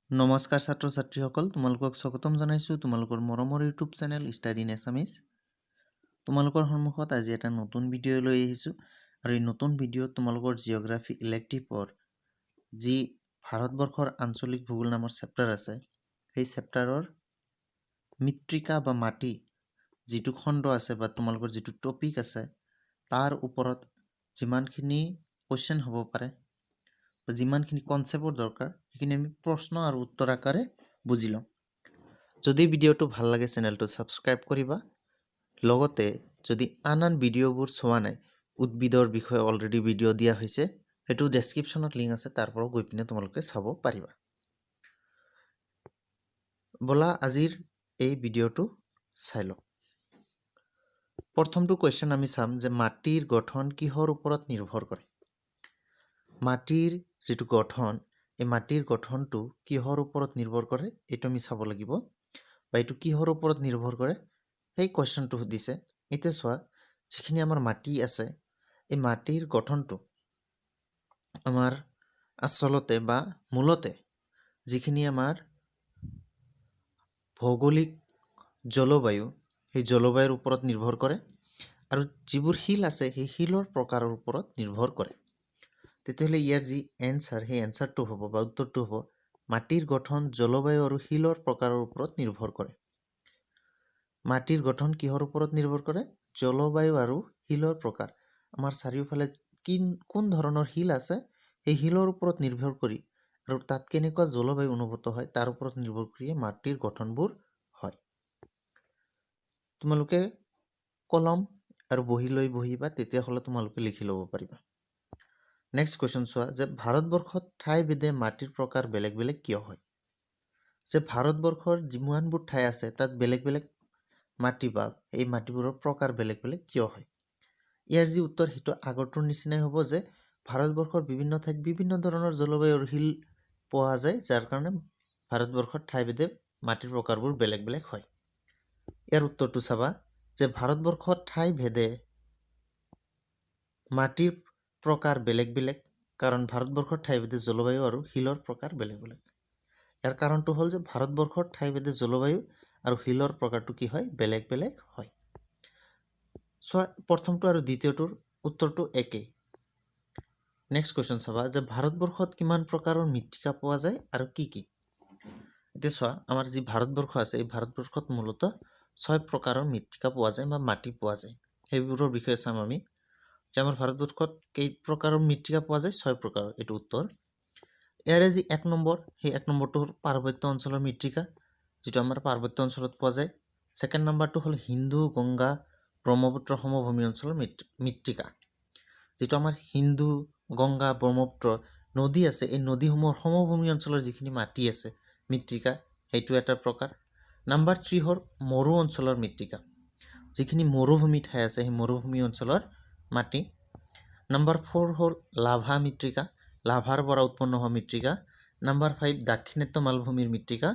নমস্কাৰ ছাত্ৰ ছাত্ৰীসকল, তোমালোকক স্বাগতম জনাইছোঁ তোমালোকৰ মৰমৰ YouTube channel study in Assamese. তোমালোকৰ সন্মুখত আজি এটা নতুন ভিডিঅ' লৈ আহিছোঁ আৰু এই নতুন ভিডিঅ'ত তোমালোকৰ জিঅ'গ্ৰাফী ইলেক্টিভৰ যি ভাৰতবৰ্ষৰ আঞ্চলিক ভূগোল নামৰ চেপ্টাৰ আছে, সেই চেপ্টাৰৰ মৃত্তিকা বা মাটি যিটো খণ্ড আছে বা তোমালোকৰ যিটো টপিক আছে তাৰ ওপৰত যিমানখিনি কুৱেশ্যন হ'ব পাৰে, যিমানখিনি কনচেপ্টৰ দৰকাৰ সেইখিনি আমি প্ৰশ্ন আৰু উত্তৰ আকাৰে বুজি লওঁ। যদি ভিডিঅ'টো ভাল লাগে চেনেলটো ছাবস্ক্ৰাইব কৰিবা। লগতে যদি আন ভিডিঅ'বোৰ চোৱা নাই, উদ্ভিদৰ বিষয়ে অলৰেডি ভিডিঅ' দিয়া হৈছে, সেইটো ডেছক্ৰিপশ্যনত লিংক আছে, তাৰ পৰা গৈ পিনে তোমালোকে চাব পাৰিবা। ব'লা আজিৰ এই ভিডিঅ'টো চাই লওঁ। প্ৰথমটো কুৱেশ্যন আমি চাম যে মাটিৰ গঠন কিহৰ ওপৰত নিৰ্ভৰ কৰে। মাটিৰ যিটো গঠন, এই মাটিৰ গঠনটো কিহৰ ওপৰত নিৰ্ভৰ কৰে এইটো আমি চাব লাগিব, বা এইটো কিহৰ ওপৰত নিৰ্ভৰ কৰে সেই কুৱেশ্যনটো সুধিছে। এতিয়া চোৱা, যিখিনি আমাৰ মাটি আছে, এই মাটিৰ গঠনটো আমাৰ আচলতে বা মূলতে যিখিনি আমাৰ ভৌগোলিক জলবায়ু, সেই জলবায়ুৰ ওপৰত নিৰ্ভৰ কৰে, আৰু যিবোৰ শিল আছে সেই শিলৰ প্ৰকাৰৰ ওপৰত নিৰ্ভৰ কৰে। তেতিয়াহ'লে ইয়াৰ যি এনচাৰ, সেই এনচাৰটো হ'ব বা উত্তৰটো হ'ব মাটিৰ গঠন জলবায়ু আৰু শিলৰ প্ৰকাৰৰ ওপৰত নিৰ্ভৰ কৰে। মাটিৰ গঠন কিহৰ ওপৰত নিৰ্ভৰ কৰে? জলবায়ু আৰু শিলৰ প্ৰকাৰ। আমাৰ চাৰিওফালে কোন ধৰণৰ শিল আছে সেই শিলৰ ওপৰত নিৰ্ভৰ কৰি আৰু তাত কেনেকুৱা জলবায়ু অনুভূত হয় তাৰ ওপৰত নিৰ্ভৰ কৰি মাটিৰ গঠনবোৰ হয়। তোমালোকে কলম আৰু বহি লৈ বহিবা, তেতিয়াহ'লে তোমালোকে লিখি ল'ব পাৰিবা। নেক্সট কুৱেশ্যন চোৱা, যে ভাৰতবৰ্ষত ঠাইভেদে মাটিৰ প্ৰকাৰ বেলেগ বেলেগ কিয় হয়? যে ভাৰতবৰ্ষৰ যিমানবোৰ ঠাই আছে তাত বেলেগ বেলেগ মাটি বা এই মাটিবোৰৰ প্ৰকাৰ বেলেগ বেলেগ কিয় হয়? ইয়াৰ যি উত্তৰ সেইটো আগৰটোৰ নিচিনাই হ'ব, যে ভাৰতবৰ্ষৰ বিভিন্ন ঠাইত বিভিন্ন ধৰণৰ জলবায়ু আৰু শিল পোৱা যায়, যাৰ কাৰণে ভাৰতবৰ্ষৰ ঠাইভেদে মাটিৰ প্ৰকাৰবোৰ বেলেগ বেলেগ হয়। ইয়াৰ উত্তৰটো চাবা, যে ভাৰতবৰ্ষত ঠাইভেদে মাটিৰ প্ৰকাৰ বেলেগ বেলেগ, কাৰণ ভাৰতবৰ্ষৰ ঠাইভেদে জলবায়ু আৰু শিলৰ প্ৰকাৰ বেলেগ বেলেগ। ইয়াৰ কাৰণটো হ'ল যে ভাৰতবৰ্ষৰ ঠাইভেদে জলবায়ু আৰু শিলৰ প্ৰকাৰটো কি হয়? বেলেগ বেলেগ হয়। চোৱা, প্ৰথমটো আৰু দ্বিতীয়টোৰ উত্তৰটো একেই। নেক্সট কুৱেশ্যন চাবা, যে ভাৰতবৰ্ষত কিমান প্ৰকাৰৰ মৃত্তিকা পোৱা যায় আৰু কি কি? এতিয়া চোৱা, আমাৰ যি ভাৰতবৰ্ষ আছে, এই ভাৰতবৰ্ষত মূলতঃ 6 প্ৰকাৰৰ মৃত্তিকা পোৱা যায় বা মাটি পোৱা যায়। সেইবোৰৰ বিষয়ে চাম আমি, যে আমাৰ ভাৰতবৰ্ষত কেই প্ৰকাৰৰ মৃত্তিকা পোৱা যায়? 6 প্ৰকাৰৰ, এইটো উত্তৰ। ইয়াৰে যি 1 নম্বৰ, সেই 1 নম্বৰটো হ'ল পাৰ্বত্য অঞ্চলৰ মৃত্তিকা, যিটো আমাৰ পাৰ্বত্য অঞ্চলত পোৱা যায়। ছেকেণ্ড নম্বৰটো হ'ল হিন্দু, গংগা, ব্ৰহ্মপুত্ৰ সমভূমি অঞ্চলৰ মৃত্তিকা, যিটো আমাৰ হিন্দু, গংগা, ব্ৰহ্মপুত্ৰ নদী আছে, এই নদীসমূহৰ সমভূমি অঞ্চলৰ যিখিনি মাটি আছে মৃত্তিকা, সেইটো এটা প্ৰকাৰ। নাম্বাৰ 3 হ'ল মৰু অঞ্চলৰ মৃত্তিকা, যিখিনি মৰুভূমি ঠাই আছে সেই মৰুভূমি অঞ্চলৰ মাটি। নাম্বাৰ 4 হ'ল লাভা মৃত্তিকা, লাভাৰ পৰা উৎপন্ন হোৱা মৃত্তিকা। নাম্বাৰ 5 দাক্ষিণাত্য মালভূমিৰ মৃত্তিকা,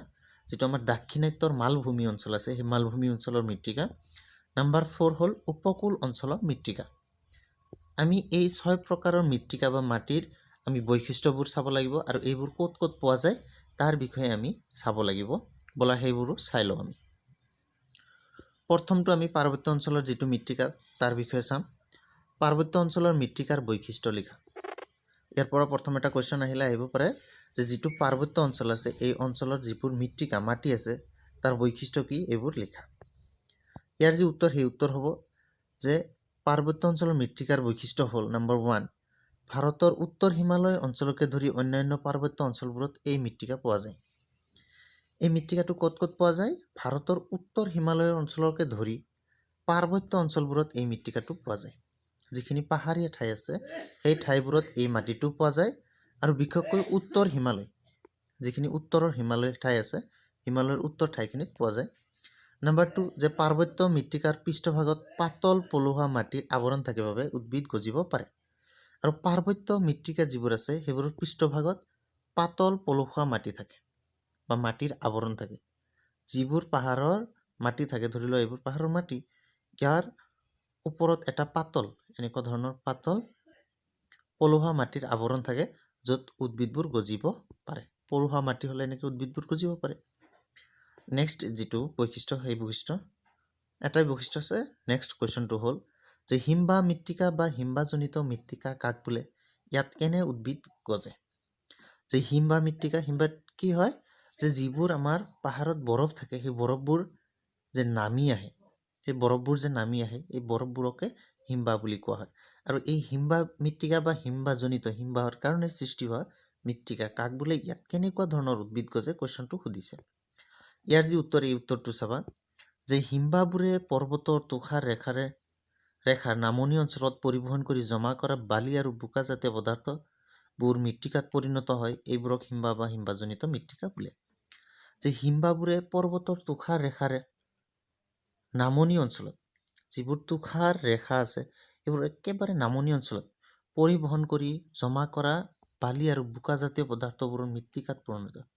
যিটো আমাৰ দাক্ষিণাত্যৰ মালভূমি অঞ্চল আছে সেই মালভূমি অঞ্চলৰ মৃত্তিকা। নাম্বাৰ 4 হ'ল উপকূল অঞ্চলৰ মৃত্তিকা। আমি এই 6 প্ৰকাৰৰ মৃত্তিকা বা মাটিৰ আমি বৈশিষ্ট্যবোৰ চাব লাগিব, আৰু এইবোৰ ক'ত ক'ত পোৱা যায় তাৰ বিষয়ে আমি চাব লাগিব। ব'লা সেইবোৰো চাই লওঁ আমি। প্ৰথমটো আমি পাৰ্বত্য অঞ্চলৰ যিটো মৃত্তিকা তাৰ বিষয়ে চাম। পাৰ্বত্য অঞ্চলৰ মৃত্তিকাৰ বৈশিষ্ট্য লিখা। ইয়াৰ পৰা প্ৰথম এটা কুৱেশ্যন আহিব পাৰে, যে যিটো পাৰ্বত্য অঞ্চল আছে এই অঞ্চলৰ যিবোৰ মৃত্তিকা মাটি আছে তাৰ বৈশিষ্ট্য কি, এইবোৰ লিখা। ইয়াৰ যি উত্তৰ, সেই উত্তৰ হ'ব যে পাৰ্বত্য অঞ্চলৰ মৃত্তিকাৰ বৈশিষ্ট্য হ'ল নম্বৰ 1, ভাৰতৰ উত্তৰ হিমালয় অঞ্চলকে ধৰি অন্যান্য পাৰ্বত্য অঞ্চলবোৰত এই মৃত্তিকা পোৱা যায়। এই মৃত্তিকাটো ক'ত ক'ত পোৱা যায়? ভাৰতৰ উত্তৰ হিমালয় অঞ্চলকে ধৰি পাৰ্বত্য অঞ্চলবোৰত এই মৃত্তিকাটো পোৱা যায়। যিখিনি পাহাৰীয়া ঠাই আছে সেই ঠাইবোৰত এই মাটিটো পোৱা যায়, আৰু বিশেষকৈ উত্তৰ হিমালয়, যিখিনি উত্তৰৰ হিমালয় ঠাই আছে, হিমালয়ৰ উত্তৰ ঠাইখিনিত পোৱা যায়। নাম্বাৰ 2, যে পাৰ্বত্য মৃত্তিকাৰ পৃষ্ঠভাগত পাতল পলসুৱা মাটিৰ আৱৰণ থাকে বাবে উদ্ভিদ গজিব পাৰে। আৰু পাৰ্বত্য মৃত্তিকা যিবোৰ আছে সেইবোৰৰ পৃষ্ঠভাগত পাতল পলসুৱা মাটি থাকে বা মাটিৰ আৱৰণ থাকে। যিবোৰ পাহাৰৰ মাটি থাকে, ধৰি লোৱা এইবোৰ পাহাৰৰ মাটি, ইয়াৰ ওপৰত এটা পাতল, এনেকুৱা ধৰণৰ পাতল পলসুৱা মাটিৰ আৱৰণ থাকে, য'ত উদ্ভিদবোৰ গজিব পাৰে। পলসুৱা মাটি হ'লে এনেকৈ উদ্ভিদবোৰ গজিব পাৰে। নেক্সট যিটো বৈশিষ্ট্য সেই বৈশিষ্ট্য এটাই বৈশিষ্ট্য আছে। নেক্সট কুৱেশ্যনটো হ'ল যে হিমবাহ মৃত্তিকা বা হিমবাহজনিত মৃত্তিকা কাক বোলে? ইয়াত কেনে উদ্ভিদ গজে? যে হিমবাহ মৃত্তিকা, হিমবাহ কি হয়? যে যিবোৰ আমাৰ পাহাৰত বৰফ থাকে সেই বৰফবোৰ যে নামি আহে, সেই বৰফবোৰ যে নামি আহে এই বৰফবোৰকে হিমবাহ বুলি কোৱা হয়। আৰু এই হিমবাহ মৃত্তিকা বা হিমবাহজনিত হিমবাহৰ কাৰণে সৃষ্টি হোৱা মৃত্তিকা কাক বোলে? ইয়াত কেনেকুৱা ধৰণৰ উদ্ভিদ গজে কুৱেশ্যনটো সুধিছে। ইয়াৰ যি উত্তৰ, এই উত্তৰটো চাবা যে হিমবাহবোৰে পৰ্বতৰ তুষাৰ ৰেখাৰ নামনি অঞ্চলত পৰিবহণ কৰি জমা কৰা বালি আৰু বোকাজাতীয় পদাৰ্থবোৰ মৃত্তিকাত পৰিণত হয়। এইবোৰক হিমবাহ বা হিমবাহজনিত মৃত্তিকা বোলে। যে হিমবাহবোৰে পৰ্বতৰ তুষাৰ ৰেখাৰ নামনি অঞ্চলত, যিবোৰ তুষাৰ ৰেখা আছে এইবোৰ একেবাৰে নামনি অঞ্চলত পৰিবহণ কৰি জমা কৰা বালি আৰু বোকাজাতীয় পদাৰ্থবোৰৰ মৃত্তিকাত পৰিণত হয়।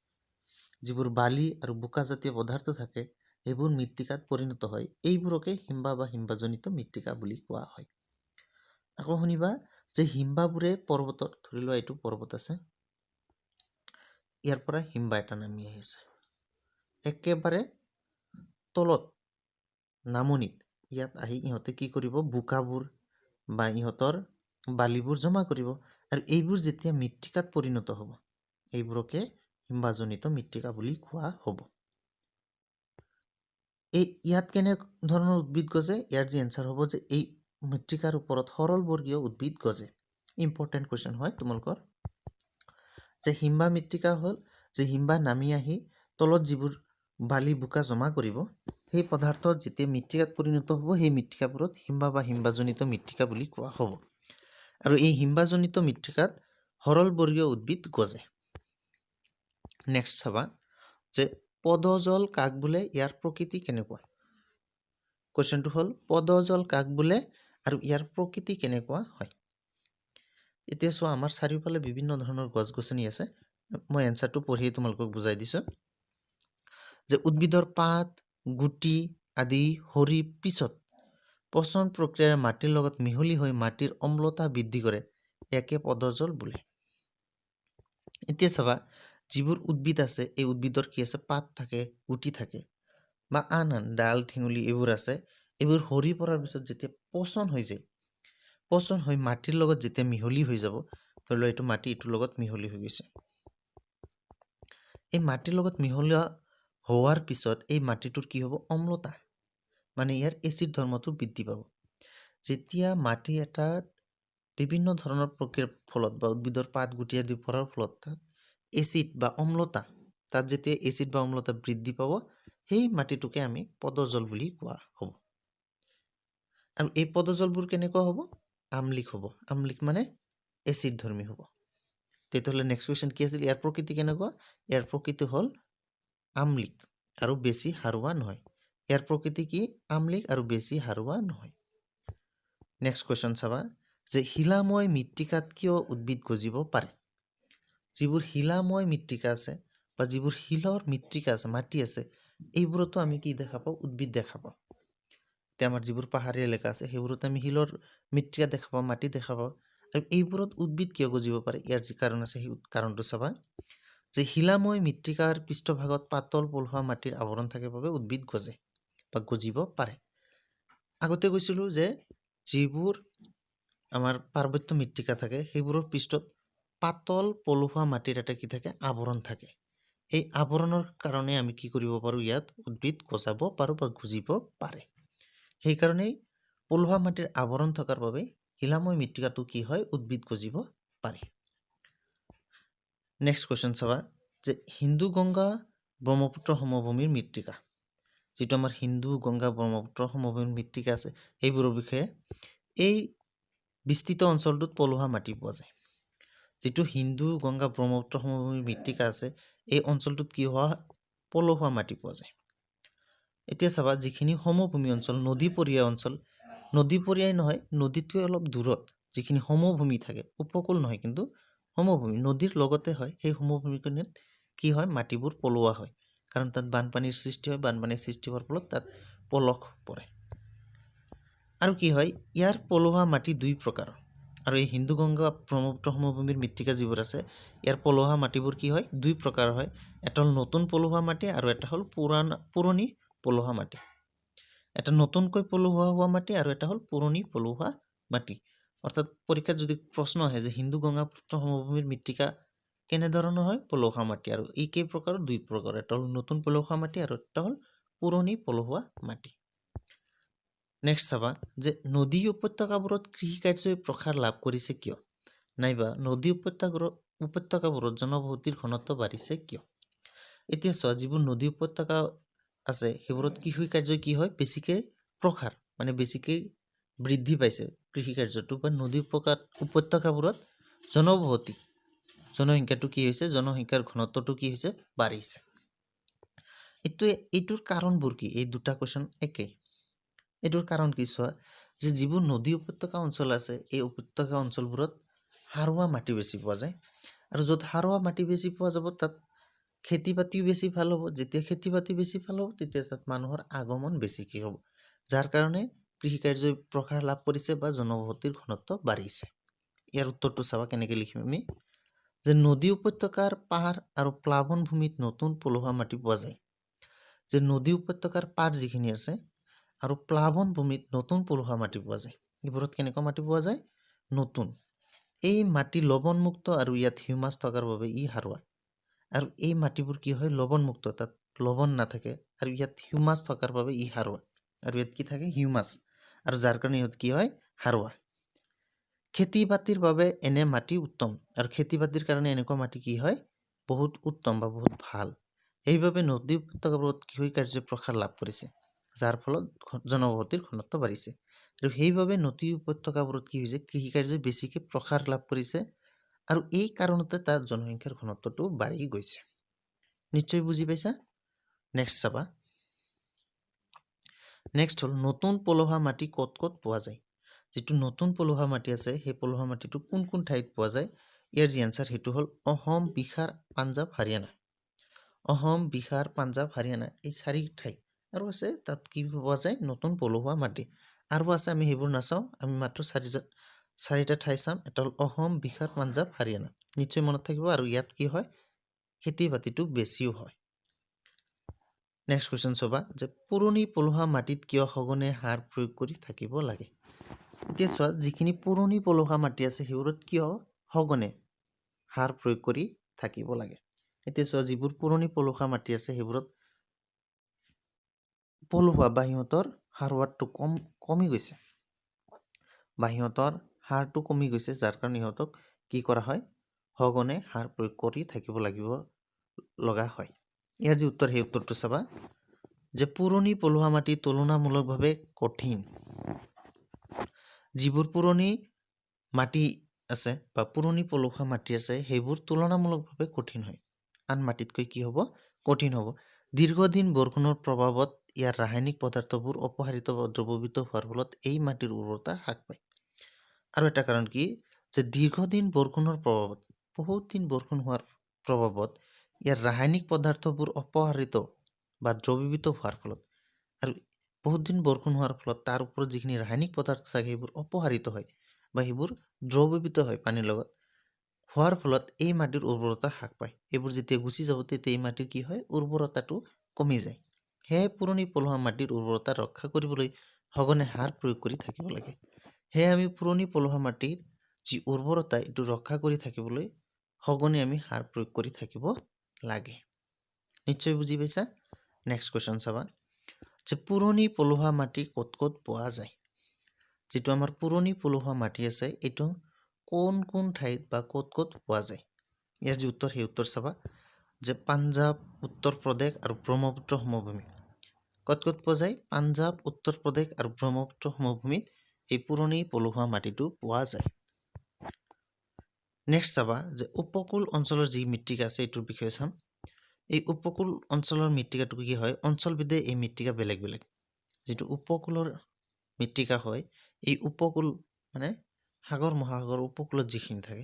যিবোৰ বালি আৰু বোকাজাতীয় পদাৰ্থ থাকে এইবোৰ মৃত্তিকাত পৰিণত হয়। এইবোৰকে হিমবাহ বা হিমবাহজনিত মৃত্তিকা বুলি কোৱা হয়। আকৌ শুনিবা যে হিমবাহবোৰে পৰ্বতত, ধৰি লোৱা এইটো পৰ্বত আছে, ইয়াৰ পৰা হিমবাহ এটা নামি আহিছে, একেবাৰে তলত নামনিত ইয়াত আহি ইহঁতে কি কৰিব? বোকাবোৰ বা ইহঁতৰ বালিবোৰ জমা কৰিব আৰু এইবোৰ যেতিয়া মৃত্তিকাত পৰিণত হ'ব এইবোৰকে হিমবাহজনিত মৃত্তিকা বুলি কোৱা হ'ব। ইয়াত কেনে ধৰণৰ উদ্ভিদ গজে? ইয়াৰ যি এনচাৰ হ'ব যে এই মৃত্তিকাৰ ওপৰত সৰলবৰ্গীয় উদ্ভিদ গজে। ইম্পৰ্টেণ্ট কুৱেশ্যন হয় তোমালোকৰ। যে হিমবাহ মৃত্তিকা হ'ল যে হিমবাহ নামি আহি তলত যিবোৰ বালি বোকা জমা কৰিব সেই পদাৰ্থ যেতিয়া মৃত্তিকাত পৰিণত হ'ব সেই মৃত্তিকাবোৰত হিমবাহ বা হিমবাহজনিত মৃত্তিকা বুলি কোৱা হ'ব। আৰু এই হিমবাহজনিত মৃত্তিকাত সৰলবৰ্গীয় উদ্ভিদ গজে। নেক্সট চাবা যে পদজল কাক বোলে? ইয়াৰ প্ৰকৃতি কেনেকুৱা? কুৱেশ্যনটো হ'ল পদজল কাক বোলে আৰু ইয়াৰ প্ৰকৃতি কেনেকুৱা হয়? এতিয়া চোৱা, আমাৰ চাৰিওফালে বিভিন্ন ধৰণৰ গছ গছনি আছে। মই এনচাৰটো পঢ়ি তোমালোকক বুজাই দিছোঁ। যে উদ্ভিদৰ পাত, গুটি আদি সৰি পিছত পচন প্ৰক্ৰিয়াৰে মাটিৰ লগত মিহলি হৈ মাটিৰ অম্লতা বৃদ্ধি কৰে, ইয়াকে পদজল বোলে। এতিয়া চাবা, যিবোৰ উদ্ভিদ আছে এই উদ্ভিদৰ কি আছে? পাত থাকে, গুটি থাকে বা আন ডাল ঠেঙুলি এইবোৰ আছে। এইবোৰ সৰি পৰাৰ পিছত যেতিয়া পচন হৈ যায়, পচন হৈ মাটিৰ লগত যেতিয়া মিহলি হৈ যাব, ধৰি লওক এইটো মাটি ইটোৰ লগত মিহলি হৈ গৈছে। এই মাটিৰ লগত মিহলি হোৱাৰ পিছত এই মাটিটোৰ কি হ'ব? অম্লতা, মানে ইয়াৰ এচিড ধৰ্মটো বৃদ্ধি পাব। যেতিয়া মাটি এটাত বিভিন্ন ধৰণৰ প্ৰক্ৰিয়াৰ ফলত বা উদ্ভিদৰ পাত গুটি আদি পৰাৰ ফলত তাত এচিড বা অম্লতা, তাত যেতিয়া এচিড বা অম্লতা বৃদ্ধি পাব সেই মাটিটোকে আমি পদজল বুলি কোৱা হ'ব। আৰু এই পদজলবোৰ কেনেকুৱা হ'ব? আম্লিক হ'ব। আম্লিক মানে এচিড ধৰ্মী হ'ব। তেতিয়াহ'লে নেক্সট কুৱেশ্যন কি আছিল? ইয়াৰ প্ৰকৃতি কেনেকুৱা? ইয়াৰ প্ৰকৃতি হ'ল আম্লিক আৰু বেছি সাৰুৱা নহয়। ইয়াৰ প্ৰকৃতি কি? আম্লিক আৰু বেছি সাৰুৱা নহয়। নেক্সট কুৱেশ্যন চাবা যে শিলাময় মৃত্তিকাত কিয় উদ্ভিদ গজিব পাৰে? যিবোৰ শিলাময় মৃত্তিকা আছে বা যিবোৰ শিলৰ মৃত্তিকা আছে, মাটি আছে, এইবোৰতো আমি কি দেখা পাওঁ? উদ্ভিদ দেখা পাওঁ। এতিয়া আমাৰ যিবোৰ পাহাৰীয়া এলেকা আছে সেইবোৰত আমি শিলৰ মৃত্তিকা দেখা পাওঁ, মাটি দেখা পাওঁ। আৰু এইবোৰত উদ্ভিদ কিয় গজিব পাৰে? ইয়াৰ যি কাৰণ আছে সেই কাৰণটো চাবা যে শিলাময় মৃত্তিকাৰ পৃষ্ঠভাগত পাতল পলসুৱা মাটিৰ আৱৰণ থাকে বাবে উদ্ভিদ গজে বা গজিব পাৰে। আগতে কৈছিলোঁ যে যিবোৰ আমাৰ পাৰ্বত্য মৃত্তিকা থাকে সেইবোৰৰ পৃষ্ঠত পাতল পলসুৱা মাটিৰ এটা কি থাকে? আৱৰণ থাকে। এই আৱৰণৰ কাৰণে আমি কি কৰিব পাৰোঁ? ইয়াত উদ্ভিদ গজাব পাৰোঁ বা গজিব পাৰে। সেইকাৰণেই পলসুৱা মাটিৰ আৱৰণ থকাৰ বাবে শিলাময় মৃত্তিকাটো কি হয়? উদ্ভিদ গজিব পাৰে। নেক্সট কুৱেশ্যন চাবা যে সিন্ধু গংগা ব্ৰহ্মপুত্ৰ সমভূমিৰ মৃত্তিকা, যিটো আমাৰ সিন্ধু গংগা ব্ৰহ্মপুত্ৰ সমভূমিৰ মৃত্তিকা আছে সেইবোৰৰ বিষয়ে। এই বিস্তৃত অঞ্চলটোত পলসুৱা মাটি পোৱা যায়। যিটো সিন্ধু গংগা ব্ৰহ্মপুত্ৰ সমভূমিৰ মৃত্তিকা আছে এই অঞ্চলটোত কি হোৱা? পলসুৱা মাটি পোৱা যায়। এতিয়া চাবা, যিখিনি সমভূমি অঞ্চল, নদীপৰীয়া অঞ্চল, নদীপৰীয়াই নহয়, নদীতকৈ অলপ দূৰত যিখিনি সমভূমি থাকে, উপকূল নহয় কিন্তু সমভূমি, নদীৰ লগতে হয়, সেই সমভূমিখিনিত কি হয়? মাটিবোৰ পলসুৱা হয়। কাৰণ তাত বানপানীৰ সৃষ্টি হয়, বানপানীৰ সৃষ্টি হোৱাৰ ফলত তাত পলস পৰে। আৰু কি হয়? ইয়াৰ পলসুৱা মাটি দুই প্ৰকাৰৰ। আৰু এই হিন্দু গংগা ব্ৰহ্মপুত্ৰ সমভূমিৰ মৃত্তিকা যিবোৰ আছে ইয়াৰ পলসুৱা মাটিবোৰ কি হয় দুই প্ৰকাৰ হয়, এটা হ'ল নতুন পলসুৱা মাটি আৰু এটা হ'ল পুৰণি পলসুৱা মাটি। এটা নতুনকৈ পলসুৱা হোৱা মাটি আৰু এটা হ'ল পুৰণি পলসুৱা মাটি। অৰ্থাৎ পৰীক্ষাত যদি প্ৰশ্ন আহে যে হিন্দু গংগা সমভূমিৰ মৃত্তিকা কেনেধৰণৰ হয়, পলসুৱা মাটি, আৰু এই কেই প্ৰকাৰৰ দুই প্ৰকাৰ, এটা হ'ল নতুন পলসুৱা মাটি আৰু এটা হ'ল পুৰণি পলসুৱা মাটি। নেক্সট চাবা যে নদী উপত্যকাবোৰত কৃষি কাৰ্যই প্ৰসাৰ লাভ কৰিছে কিয়, নাইবা নদী উপত্যকাবোৰত জনবসতিৰ ঘনত্ব বাঢ়িছে কিয়। এতিয়া চোৱা যিবোৰ নদী উপত্যকা আছে সেইবোৰত কৃষি কাৰ্য কি হয় বেছিকে প্ৰসাৰ মানে বেছিকে বৃদ্ধি পাইছে কৃষি কাৰ্যটো, বা নদী উপত্যকাবোৰত জনসংখ্যাটো কি হৈছে, জনসংখ্যাৰ ঘনত্বটো কি হৈছে বাঢ়িছে। এইটোৰ কাৰণবোৰ কি, এই দুটা কুৱেশ্যন একেই। এইটোৰ কাৰণ কি চোৱা যে যিবোৰ নদী উপত্যকা অঞ্চল আছে এই উপত্যকা অঞ্চলবোৰত সাৰুৱা মাটি বেছি পোৱা যায়, আৰু য'ত সাৰুৱা মাটি বেছি পোৱা যাব তাত খেতি বাতিও বেছি ভাল হ'ব। যেতিয়া খেতি বাতি বেছি ভাল হ'ব তেতিয়া তাত মানুহৰ আগমন বেছিকৈ হ'ব, যাৰ কাৰণে কৃষি কাৰ্যই প্ৰসাৰ লাভ কৰিছে বা জনবসতিৰ ঘনত্ব বাঢ়িছে। ইয়াৰ উত্তৰটো চাবা কেনেকৈ লিখিম আমি, যে নদী উপত্যকাৰ পাহাৰ আৰু প্লাৱন ভূমিত নতুন পলসুৱা মাটি পোৱা যায়। যে নদী উপত্যকাৰ পাৰ যিখিনি আছে আৰু প্লাৱন ভূমিত নতুন পলসুৱা মাটি পোৱা যায়। এইবোৰত কেনেকুৱা মাটি পোৱা যায়, নতুন। এই মাটি লৱণমুক্ত আৰু ইয়াত হিউমাছ থকাৰ বাবে ই সাৰুৱা। আৰু এই মাটিবোৰ কি হয় লৱণমুক্ত, তাত লৱণ নাথাকে, আৰু ইয়াত হিউমাছ থকাৰ বাবে ই সাৰুৱা, আৰু ইয়াত কি থাকে হিউমাছ, আৰু যাৰ কাৰণে ইহঁত কি হয় সাৰুৱা। খেতি বাতিৰ বাবে এনে মাটি উত্তম, আৰু খেতি বাতিৰ কাৰণে এনেকুৱা মাটি কি হয় বহুত উত্তম বা বহুত ভাল। সেইবাবে নদী উপত্যকাবোৰত কৃষি কাৰ্যই প্ৰসাৰ লাভ কৰিছে, যাৰ ফলত জনবসতিৰ ঘনত্ব বাঢ়িছে। আৰু সেইবাবে নদী উপত্যকাবোৰত কি হৈছে কৃষি কাৰ্যই বেছিকৈ প্ৰসাৰ লাভ কৰিছে, আৰু এই কাৰণতে তাত জনসংখ্যাৰ ঘনত্বটো বাঢ়ি গৈছে। নিশ্চয় বুজি পাইছা। নেক্সট চাবা, নেক্সট হ'ল নতুন পলসুৱা মাটি ক'ত ক'ত পোৱা যায়। যিটো নতুন পলসুৱা মাটি আছে সেই পলসুৱা মাটিটো কোন কোন ঠাইত পোৱা যায়, ইয়াৰ যি এনচাৰ সেইটো হ'ল অসম, বিহাৰ, পাঞ্জাৱ, হাৰিয়ানা। অসম, বিহাৰ, পাঞ্জাৱ, হাৰিয়ানা এই 4 ঠাই, আৰু আছে তাত কি পোৱা যায় নতুন পলসুৱা মাটি, আৰু আছে আমি সেইবোৰ নাচাওঁ, আমি মাত্ৰ 4টা ঠাই চাম। এটা হ'ল অসম, বিহাৰ, পাঞ্জাৱ, হাৰিয়ানা, নিশ্চয় মনত থাকিব। আৰু ইয়াত কি হয় খেতি বাতিটো বেছিও হয়। নেক্সট কুৱেশ্যন চাবা যে পুৰণি পলসুৱা মাটিত কিয় সঘনে সাৰ প্ৰয়োগ কৰি থাকিব লাগে। এতিয়া চোৱা যিখিনি পুৰণি পলসুৱা মাটি আছে সেইবোৰত কিয় সঘনে সাৰ প্ৰয়োগ কৰি থাকিব লাগে। এতিয়া চোৱা যিবোৰ পুৰণি পলসুৱা মাটি আছে সেইবোৰত পলসুৱা বা সিহঁতৰ সাৰুৱাটো কমি গৈছে, বা সিহঁতৰ সাৰটো কমি গৈছে, যাৰ কাৰণে সিহঁতক কি কৰা হয় সঘনে সাৰ প্ৰয়োগ কৰি থাকিব লগা হয়। ইয়াৰ যি উত্তৰ সেই উত্তৰটো চাবা যে পুৰণি পলসুৱা মাটি তুলনামূলকভাৱে কঠিন। যিবোৰ পুৰণি মাটি আছে বা পুৰণি পলসুৱা মাটি আছে সেইবোৰ তুলনামূলকভাৱে কঠিন হয়, আন মাটিতকৈ কি হ'ব কঠিন হ'ব। দীৰ্ঘদিন বৰষুণৰ প্ৰভাৱত ইয়াৰ ৰাসায়নিক পদাৰ্থবোৰ অপসাৰিত বা দ্ৰৱীভূত হোৱাৰ ফলত এই মাটিৰ উৰ্বৰতা হ্ৰাস পায়। আৰু এটা কাৰণ কি যে দীৰ্ঘদিন বৰষুণৰ প্ৰভাৱত, বহুত দিন বৰষুণ হোৱাৰ প্ৰভাৱত ইয়াৰ ৰাসায়নিক পদাৰ্থবোৰ অপসাৰিত বা দ্ৰৱীভূত হোৱাৰ ফলত, আৰু বহুত দিন বৰষুণ হোৱাৰ ফলত তাৰ ওপৰত যিখিনি ৰাসায়নিক পদাৰ্থ থাকে সেইবোৰ অপসাৰিত হয় বা সেইবোৰ দ্ৰৱীভূত হয় পানীৰ লগত, হোৱাৰ ফলত এই মাটিৰ উৰ্বৰতা হ্ৰাস পায়। এইবোৰ যেতিয়া গুচি যাব তেতিয়া এই মাটিৰ কি হয় উৰ্বৰতাটো কমি যায়। সেয়ে পুৰণি পলসুৱা মাটিৰ উৰ্বৰতা ৰক্ষা কৰিবলৈ সঘনে সাৰ প্ৰয়োগ কৰি থাকিব লাগে। সেয়ে আমি পুৰণি পলসুৱা মাটিৰ যি উৰ্বৰতা এইটো ৰক্ষা কৰি থাকিবলৈ সঘনে আমি সাৰ প্ৰয়োগ কৰি থাকিব লাগে। নিশ্চয় বুজি পাইছা। নেক্সট কুৱেশ্যন চাবা যে পুৰণি পলসুৱা মাটি ক'ত ক'ত পোৱা যায়। যিটো আমাৰ পুৰণি পলসুৱা মাটি আছে এইটো কোন কোন ঠাইত বা ক'ত ক'ত পোৱা যায়। ইয়াৰ যি উত্তৰ সেই উত্তৰ চাবা যে পাঞ্জাৱ, উত্তৰ প্ৰদেশ আৰু ব্ৰহ্মপুত্ৰ সমভূমি। ক'ত ক'ত পোৱা যায়, পাঞ্জাৱ, উত্তৰ প্ৰদেশ আৰু ব্ৰহ্মপুত্ৰ সমভূমিত এই পুৰণি পলসুৱা মাটিটো পোৱা যায়। নেক্সট চাবা যে উপকূল অঞ্চলৰ যি মৃত্তিকা আছে এইটোৰ বিষয়ে চাম। এই উপকূল অঞ্চলৰ মৃত্তিকাটো কি হয়, অঞ্চলভেদে এই মৃত্তিকা বেলেগ বেলেগ। যিটো উপকূলৰ মৃত্তিকা হয় এই উপকূল মানে সাগৰ মহাসাগৰ উপকূলত যিখিনি থাকে,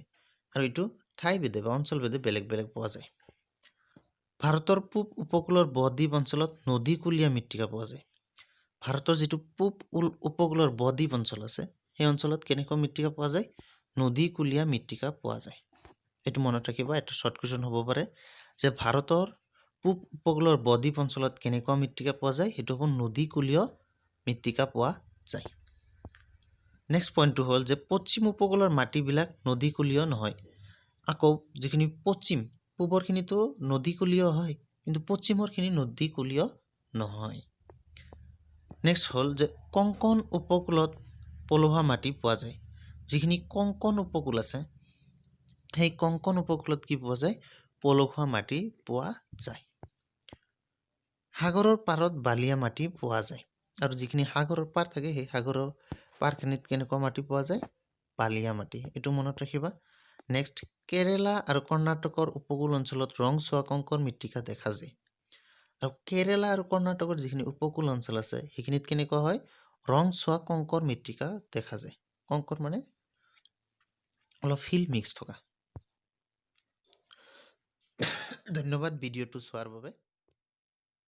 আৰু এইটো ঠাইভেদে বা অঞ্চলভেদে বেলেগ বেলেগ পোৱা যায়। ভাৰতৰ পূব উপকূলৰ বদ্বীপ অঞ্চলত নদীকূলীয়া মৃত্তিকা পোৱা যায়। ভাৰতৰ যিটো পূব উপকূলৰ বদ্বীপ অঞ্চল আছে সেই অঞ্চলত কেনেকুৱা মৃত্তিকা পোৱা যায়, নদীকুলীয়া মৃত্তিকা পোৱা যায়। এইটো মনত ৰাখিবা, এটা শৰ্ট কুৱেশ্যন হ'ব পাৰে যে ভাৰতৰ পূব উপকূলৰ বদ্বীপ অঞ্চলত কেনেকুৱা মৃত্তিকা পোৱা যায়, সেইটো হ'ব নদীকুলীয় মৃত্তিকা পোৱা যায়। নেক্সট পইণ্টটো হ'ল যে পশ্চিম উপকূলৰ মাটিবিলাক নদীকুলীয় নহয়। আকৌ যিখিনি পূবৰখিনিতো নদীকুলীয় হয়, কিন্তু পশ্চিমৰখিনি নদীকুলীয় নহয়। নেক্সট হ'ল যে কংকণ উপকূলত পলসুৱা মাটি পোৱা যায়। যিখিনি কংকণ উপকূল আছে, সেই কংকণ উপকূলত কি পোৱা যায়? পলসুৱা মাটি পোৱা যায়। সাগৰৰ পাৰত বালিয়া মাটি পোৱা যায়। আৰু যিখিনি সাগৰৰ পাৰ থাকে, সেই সাগৰৰ পাৰখিনিত কেনেকুৱা মাটি পোৱা যায়? বালিয়া মাটি। এইটো মনত ৰাখিবা। নেক্সট, কেৰেলা আৰু কৰ্ণাটকৰ উপকূল অঞ্চলত ৰংচোৱা কংকৰ মৃত্তিকা দেখা যায়। আৰু কেৰেলা আৰু কৰ্ণাটকৰ যিখিনি উপকূল অঞ্চল আছে, সেইখিনিত কেনেকুৱা হয়? ৰংচোৱা কংকৰ মৃত্তিকা দেখা যায়। কংকৰ মানে অলপ শিল মিক্স থকা। ধন্যবাদ ভিডিঅ'টো চোৱাৰ বাবে।